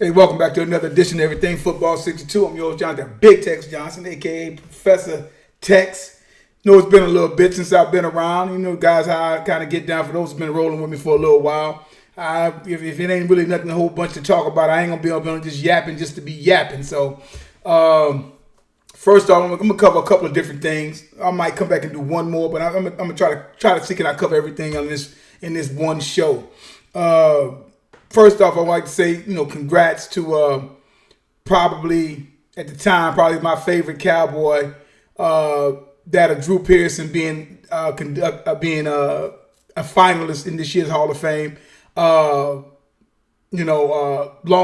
Hey, welcome back to another edition of Everything Football 62. I'm yours, Jonathan Big Tex Johnson, a.k.a. Professor Tex. It's been a little bit since I've been around. Guys, how I kind of get down for those who've been rolling with me for a little while. If it ain't really nothing a whole bunch to talk about, I ain't going to be able to just yapping just to be yapping. So, first off, I'm going to cover a couple of different things. I might come back and do one more, but I'm going to try to see can I cover everything in this one show. First off, I'd like to say, congrats to probably my favorite Cowboy, that of Drew Pearson being a finalist in this year's Hall of Fame. Long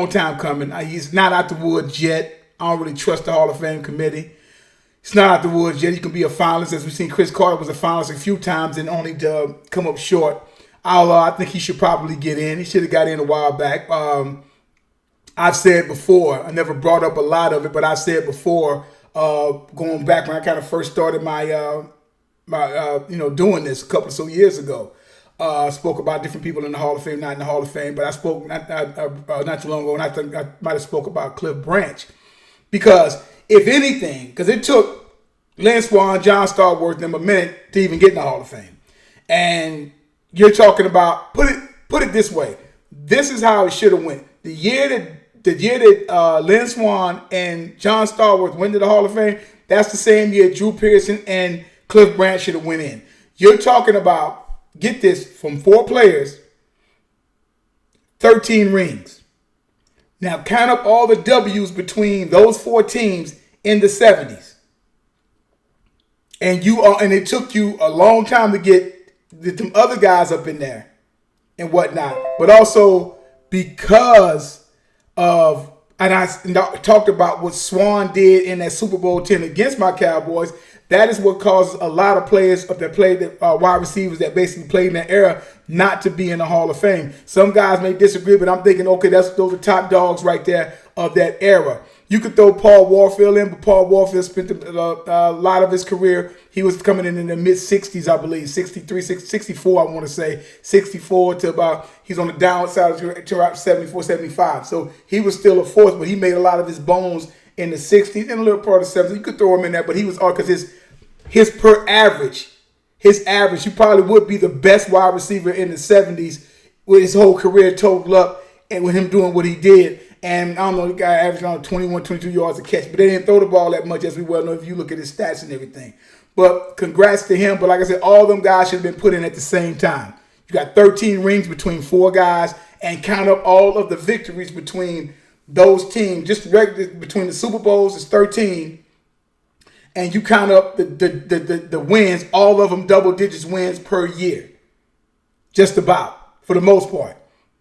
time coming. He's not out the woods yet. I don't really trust the Hall of Fame committee. It's not out the woods yet. You can be a finalist, as we've seen. Chris Carter was a finalist a few times and only to come up short. I think he should probably get in. He should have got in a while back. I've said before, I never brought up a lot of it, but I've said before, going back when I kind of first started my doing this a couple of so years ago. I spoke about different people in the Hall of Fame, not in the Hall of Fame, but I spoke not too long ago, and I think I might have spoke about Cliff Branch. Because if anything, because it took Lynn Swann, John Starworth, them a minute to even get in the Hall of Fame. And you're talking about, put it this way. This is how it should have went. The year that Lynn Swann and John Starworth went to the Hall of Fame, that's the same year Drew Pearson and Cliff Branch should have went in. You're talking about, get this, from 4 players, 13 rings. Now count up all the W's between those 4 teams in the 70s. And it took you a long time to get them other guys up in there and whatnot, but also because of, and I talked about what Swann did in that Super Bowl 10 against my Cowboys. That is what causes a lot of players that played, wide receivers that basically played in that era, not to be in the Hall of Fame. Some guys may disagree, but I'm thinking, okay, those are top dogs right there of that era. You could throw Paul Warfield in, but Paul Warfield spent a lot of his career. He was coming in the mid-60s, I believe, 63, 64, I want to say, 64 to about, he's on the downside to around 74, 75. So he was still a force, but he made a lot of his bones in the 60s and a little part of the 70s. You could throw him in there, but he was because his per average, he probably would be the best wide receiver in the 70s with his whole career totaled up and with him doing what he did. And I don't know, the guy averaged around 21, 22 yards a catch. But they didn't throw the ball that much, as we well know if you look at his stats and everything. But congrats to him. But like I said, all them guys should have been put in at the same time. You got 13 rings between 4 guys, and count up all of the victories between those teams. Just between the Super Bowls is 13. And you count up the wins, all of them double digits wins per year. Just about, for the most part.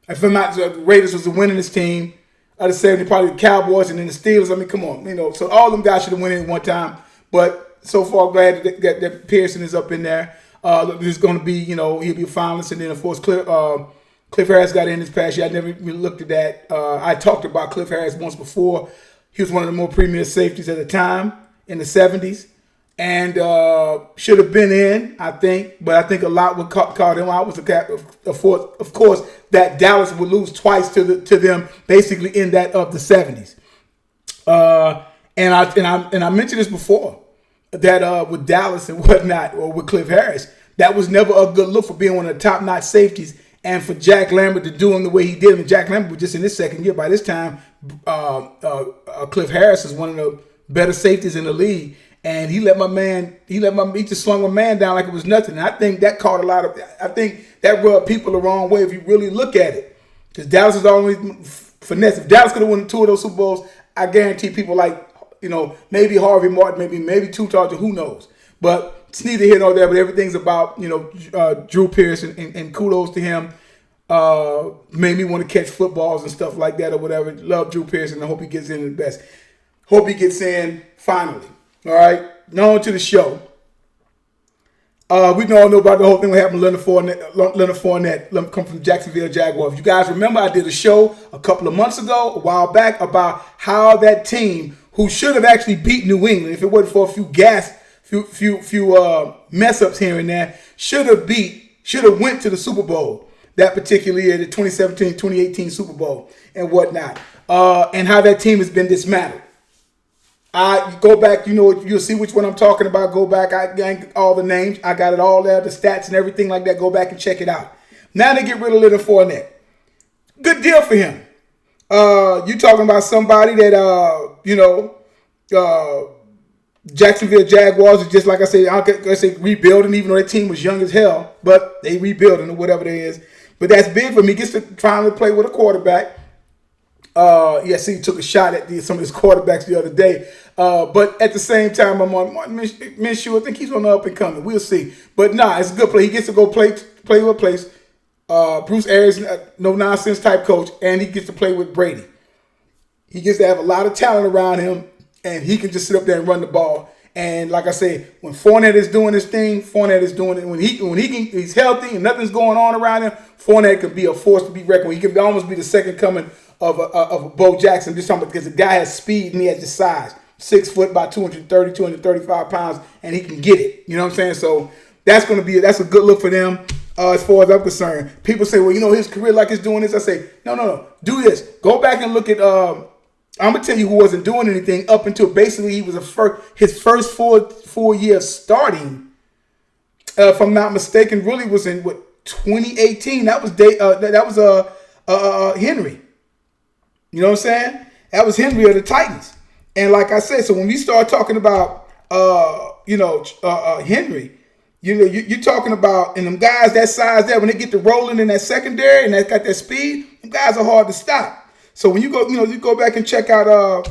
If I'm not, the Raiders was the winningest team. Out of 70, probably the Cowboys and then the Steelers. I mean, come on. So all them guys should have won it at one time. But so far, glad that Pearson is up in there. There's going to be, he'll be a finalist. And then, of course, Cliff Harris got in this past year. I never really looked at that. I talked about Cliff Harris once before. He was one of the more premier safeties at the time in the 70s. And should have been in, I think. But I think a lot would call him out. Of course, that Dallas would lose twice to them, basically in that of the 70s. And I mentioned this before, that with Dallas and whatnot, or with Cliff Harris, that was never a good look for being one of the top-notch safeties. And for Jack Lambert to do him the way he did, and Jack Lambert was just in his second year. By this time, Cliff Harris is one of the better safeties in the league. And he just slung my man down like it was nothing. And I think that I think that rubbed people the wrong way if you really look at it. Because Dallas is always finesse. If Dallas could have won 2 of those Super Bowls, I guarantee people like, maybe Harvey Martin, maybe Two Target, who knows. But it's neither here nor there, but everything's about, Drew Pearson, and kudos to him. Made me want to catch footballs and stuff like that or whatever. Love Drew Pearson. I hope he gets in the best. Hope he gets in finally. All right, now on to the show. We all know about the whole thing that happened to Leonard Fournette, come from Jacksonville Jaguars. If you guys remember, I did a show a couple of months ago, a while back, about how that team, who should have actually beat New England, if it wasn't for a few mess ups here and there, should have went to the Super Bowl. that particular year, the 2017-2018 Super Bowl and whatnot, and how that team has been dismantled. I go back, you'll see which one I'm talking about. Go back, I got all the names. I got it all there, the stats and everything like that. Go back and check it out. Now they get rid of Leonard Fournette. Good deal for him. You talking about somebody that, Jacksonville Jaguars is just like I say rebuilding, even though their team was young as hell, but they rebuilding or whatever it is. But that's big for me. He gets to trying to play with a quarterback. He took a shot at some of his quarterbacks the other day. But at the same time, I'm on Martin Minshew. I think he's on the up and coming. We'll see. But it's a good play. He gets to go play with a place. Bruce Arians, no nonsense type coach, and he gets to play with Brady. He gets to have a lot of talent around him, and he can just sit up there and run the ball. And like I say, when Fournette is doing his thing, Fournette is doing it. When he's healthy and nothing's going on around him, Fournette could be a force to be reckoned with. He could almost be the second coming of a Bo Jackson. Just talking because the guy has speed and he has the size. 6 foot, about 230, 235 pounds, and he can get it. You know what I'm saying? So that's a good look for them. As far as I'm concerned, people say, well, his career like he's doing this. I say, no. Do this. Go back and look at. I'm gonna tell you who wasn't doing anything up until basically he was his first full year of starting. If I'm not mistaken, really was in 2018. That was Henry. You know what I'm saying? That was Henry of the Titans. And like I said, so when we start talking about Henry. You're talking about, and them guys that size there, when they get to rolling in that secondary and they got that speed, them guys are hard to stop. So when you go back and check out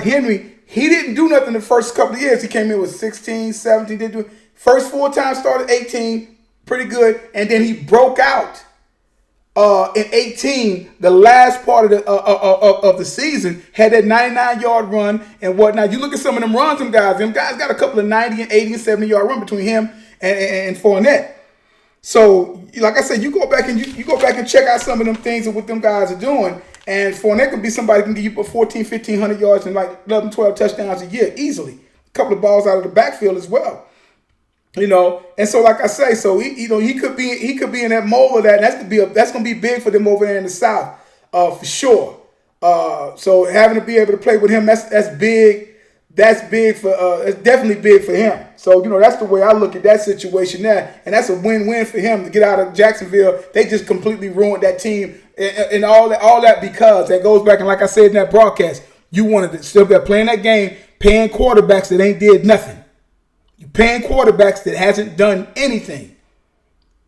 Henry, he didn't do nothing the first couple of years. He came in with 16, 17, didn't do first full-time started 18, pretty good, and then he broke out in 18, the last part of the season, had that 99-yard run and whatnot. You look at some of them runs, them guys got a couple of 90 and 80 and 70-yard run between him and Fournette. So, like I said, you go back and check out some of them things and what them guys are doing. And Fournette could be somebody who can give you 1,500 yards and like 11, 12 touchdowns a year easily. A couple of balls out of the backfield as well. And so like I say, so he could be in that mold of that. And that's gonna be big for them over there in the South, for sure. So having to be able to play with him, that's big. That's big for it's definitely big for him. So that's the way I look at that situation there, and that's a win-win for him to get out of Jacksonville. They just completely ruined that team and all that because that goes back, and like I said in that broadcast, you wanted to still be playing that game, paying quarterbacks that ain't did nothing. You paying quarterbacks that hasn't done anything.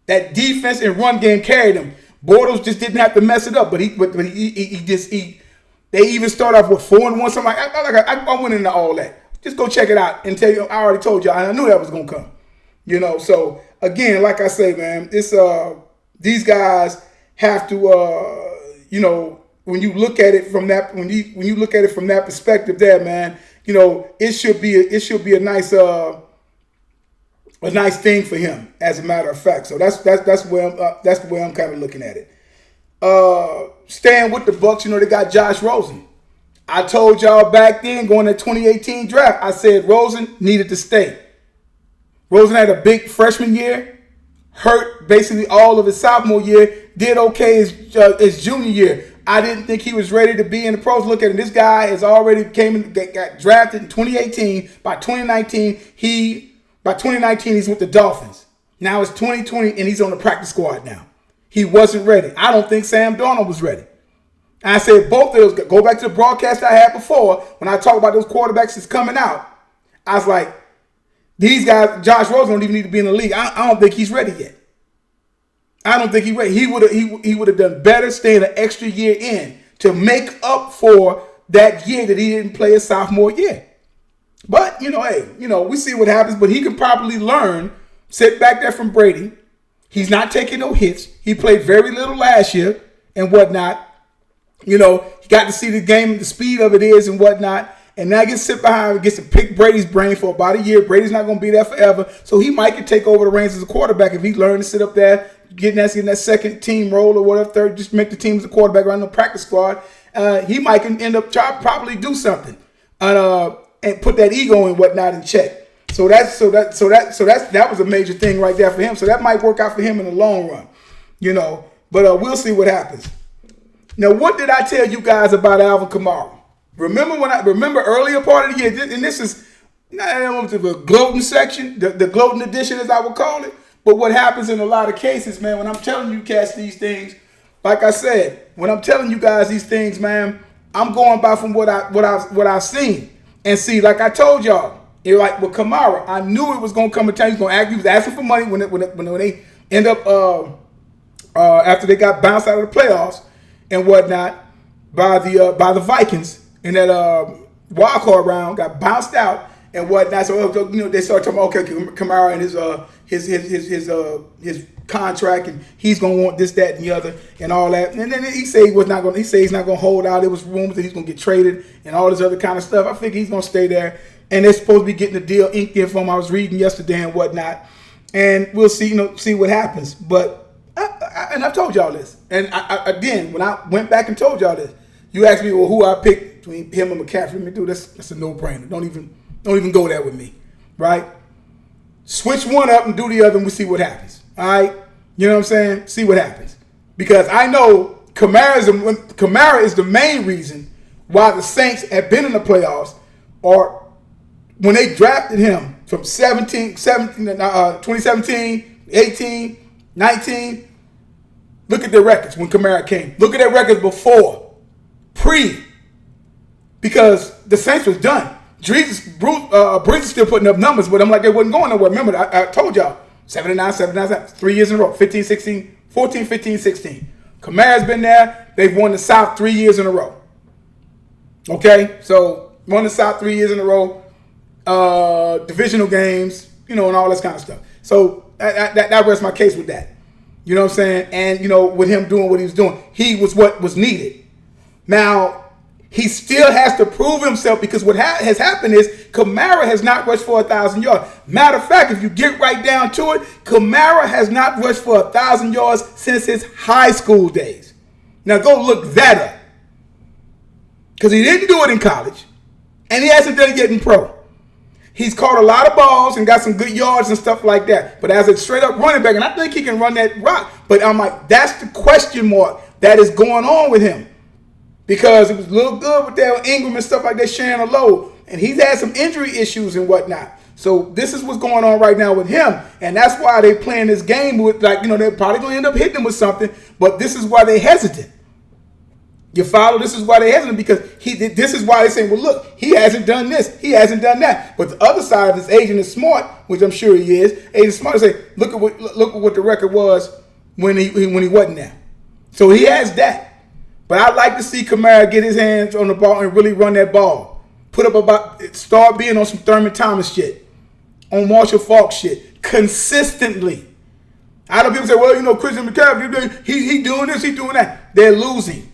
That defense and run game carried him. Bortles just didn't have to mess it up, but they even start off with 4-1, something like that. I went into all that. Just go check it out and tell you. I already told you. I knew that was gonna come. So again, like I say, man, it's these guys have to when you look at it from that when you look at it from that perspective there, man, it should be a nice thing for him, as a matter of fact. So that's the way I'm kind of looking at it. Staying with the Bucs, they got Josh Rosen. I told y'all back then, going to 2018 draft, I said Rosen needed to stay. Rosen had a big freshman year, hurt basically all of his sophomore year, did okay his junior year. I didn't think he was ready to be in the pros. Look at him. This guy has already got drafted in 2018. By 2019, he's with the Dolphins. Now it's 2020, and he's on the practice squad now. He wasn't ready. I don't think Sam Darnold was ready. And I said both of those, go back to the broadcast I had before, when I talked about those quarterbacks that's coming out. I was like, these guys, Josh Rosen don't even need to be in the league. I don't think he's ready yet. I don't think he's ready. He would have done better staying an extra year in to make up for that year that he didn't play his sophomore year. But, we see what happens. But he can probably learn, sit back there from Brady. He's not taking no hits. He played very little last year and whatnot. He got to see the game, the speed of it is and whatnot. And now he gets to sit behind and gets to pick Brady's brain for about a year. Brady's not going to be there forever. So he might could take over the reins as a quarterback if he learned to sit up there, getting that second team role or whatever, third, just make the team as a quarterback around the practice squad. He might can end up probably do something and put that ego and whatnot in check. So that was a major thing right there for him. So that might work out for him in the long run. But we'll see what happens. Now, what did I tell you guys about Alvin Kamara? Remember earlier part of the year, and this is not the gloating section, the gloating edition as I would call it. But what happens in a lot of cases, man, when I'm telling you cats these things, like I said, when I'm telling you guys these things, man, I'm going by from what I've seen. And see, like I told y'all, like with Kamara, I knew it was gonna come a time he was asking for money when they end up after they got bounced out of the playoffs and whatnot by the Vikings in that wild card round, got bounced out and whatnot. So they started talking about, okay, Kamara and his contract, and he's gonna want this, that, and the other, and all that. And then he said he's not gonna hold out. There was rumors that he's gonna get traded and all this other kind of stuff. I think he's gonna stay there, and they're supposed to be getting the deal inked in from. I was reading yesterday and whatnot, and we'll see. See what happens. But and I've told y'all this, and again, when I went back and told y'all this, you asked me, well, who I picked between him and McCaffrey. Me, dude, that's a no-brainer. Don't even go there with me, right? Switch one up and do the other, and we'll see what happens. All right, you know what I'm saying? See what happens, because I know Kamara is the main reason why the Saints have been in the playoffs, or when they drafted him from 2017, 18, 19. Look at their records when Kamara came. Look at their records before, because the Saints was done. Breeze is still putting up numbers, but I'm like, they wasn't going nowhere. Remember, I told y'all, 7-9, 3 years in a row, 15, 16, 14, 15, 16. Kamara's been there. They've won the South 3 years in a row. Okay, so won the South 3 years in a row, divisional games, and all this kind of stuff. So that rests my case with that. You know what I'm saying? And, with him doing what he was doing, he was what was needed. Now, he still has to prove himself, because what has happened is Kamara has not rushed for 1,000 yards. Matter of fact, if you get right down to it, Kamara has not rushed for 1,000 yards since his high school days. Now, go look that up, because he didn't do it in college, and he hasn't done it yet in pro. He's caught a lot of balls and got some good yards and stuff like that. But as a straight-up running back, and I think he can run that rock, but I'm like, that's the question mark that is going on with him. Because it was a little good with that Ingram and stuff like that, sharing a load. And he's had some injury issues and whatnot. So this is what's going on right now with him. And that's why they're playing this game with, they're probably going to end up hitting him with something. But this is why they're hesitant. You follow? This is why they're hesitant, because this is why they're saying, well, look, he hasn't done this. He hasn't done that. But the other side of his agent is smart, which I'm sure he is. Agent smart to say, look at what the record was when he wasn't there. So he has that. But I'd like to see Kamara get his hands on the ball and really run that ball. Start being on some Thurman Thomas shit, on Marshall Faulk shit, consistently. I know people say, well, Christian McCaffrey, he doing this, he doing that. They're losing.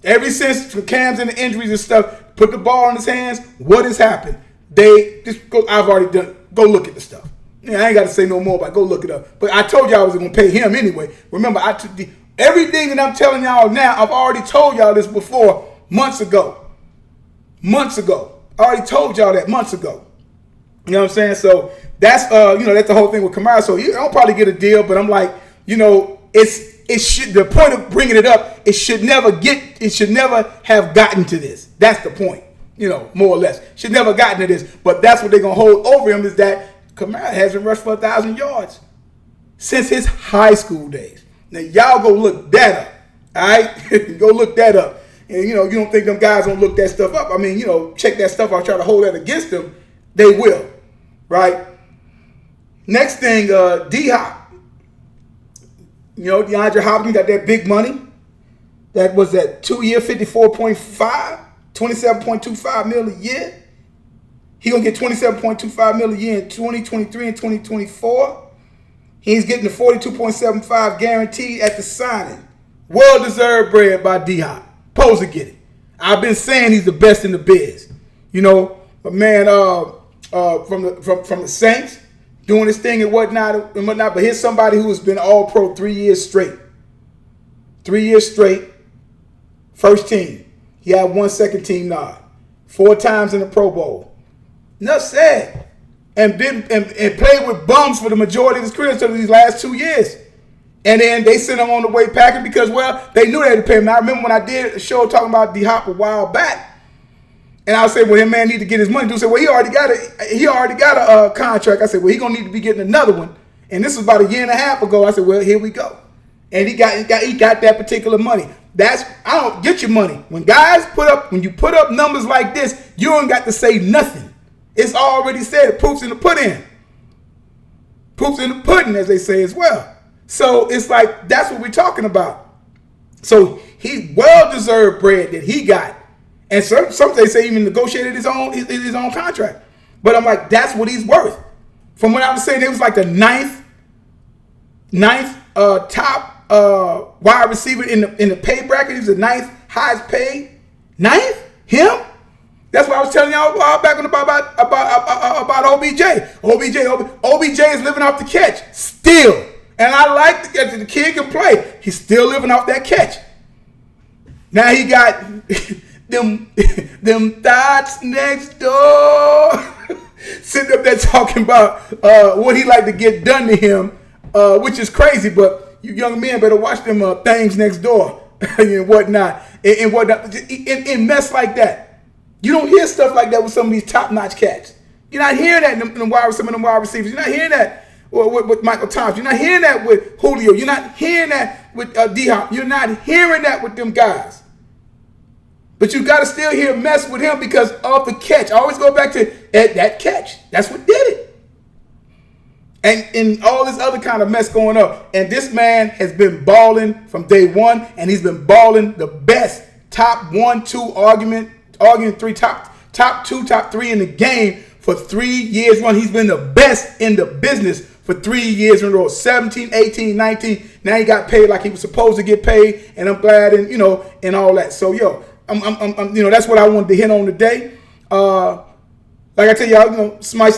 Ever since Cam's and the injuries and stuff, put the ball in his hands, what has happened? I've already done, go look at the stuff. Yeah, I ain't got to say no more about it. Go look it up. But I told y'all I was going to pay him anyway. Remember, everything that I'm telling y'all now, I've already told y'all this before months ago. I already told y'all that months ago. You know what I'm saying? So that's that's the whole thing with Kamara. So I'll probably get a deal, but I'm like, the point of bringing it up, it should never have gotten to this. That's the point, more or less. Should never gotten to this. But that's what they're gonna hold over him, is that Kamara hasn't rushed for 1,000 yards since his high school days. Now, y'all go look that up, all right? Go look that up. And, you don't think them guys don't look that stuff up. I mean, check that stuff out, try to hold that against them. They will, right? Next thing, D-Hop. DeAndre Hopkins got that big money. That was that 2-year, 54.5, 27.25 million a year. He going to get 27.25 million a year in 2023 and 2024. He's getting the 42.75 guaranteed at the signing. Well-deserved bread by D-Hop. Supposed to get it. I've been saying he's the best in the biz. But man, from the Saints, doing his thing and whatnot. But here's somebody who has been All-Pro 3 years straight. 3 years straight. First team. He had 1 second team nod. 4 times in the Pro Bowl. Enough said. And played with bums for the majority of his career until these last 2 years. And then they sent him on the way packing because, well, they knew they had to pay him. Now, I remember when I did a show talking about D-Hop a while back, and I said, well, him man need to get his money. Dude said, well, he already got a contract. I said, well, he gonna need to be getting another one. And this was about a year and a half ago. I said, well, here we go. And he got that particular money. I don't get your money. When you put up numbers like this, you don't got to say nothing. It's already said. Proof's in the pudding. Proof's in the pudding, as they say as well. So it's like, that's what we're talking about. So he well-deserved bread that he got. And some they say even negotiated his own contract. But I'm like, that's what he's worth. From what I was saying, it was like the ninth top wide receiver in the pay bracket. He was the ninth highest paid. Ninth? Him? That's what I was telling y'all back on about OBJ. OBJ is living off the catch still. And I like the kid can play. He's still living off that catch. Now he got them thoughts next door. Sitting up there talking about what he like to get done to him, which is crazy. But you young men better watch them things next door and whatnot. In mess like that. You don't hear stuff like that with some of these top-notch cats. You're not hearing that in some of them wide receivers. You're not hearing that with Michael Thomas. You're not hearing that with Julio. You're not hearing that with D-Hop. You're not hearing that with them guys. But you got to still hear mess with him because of the catch. I always go back to that catch. That's what did it. And all this other kind of mess going up. And this man has been balling from day one, and he's been balling the best. Top 1, 2 arguing 3, top 2, top 3 in the game for 3 years run. He's been the best in the business for 3 years in a row. 17, 18, 19. Now he got paid like he was supposed to get paid, and I'm glad, and and all that. So I'm that's what I wanted to hit on today. Like I tell y'all, smash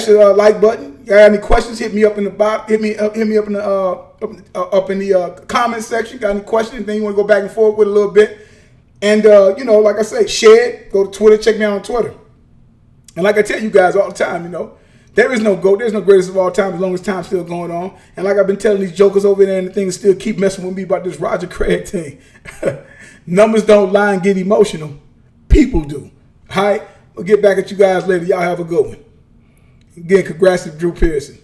the like button. Y'all got any questions? Hit me up in the box. Hit me up in the comment section. Got any questions? Anything you want to go back and forth with a little bit? And like I say, share it. Go to Twitter. Check me out on Twitter. And like I tell you guys all the time, there is no GOAT. There's no greatest of all time as long as time's still going on. And like I've been telling these jokers over there and the things still keep messing with me about this Roger Craig thing. Numbers don't lie and get emotional. People do. All right? We'll get back at you guys later. Y'all have a good one. Again, congrats to Drew Pearson.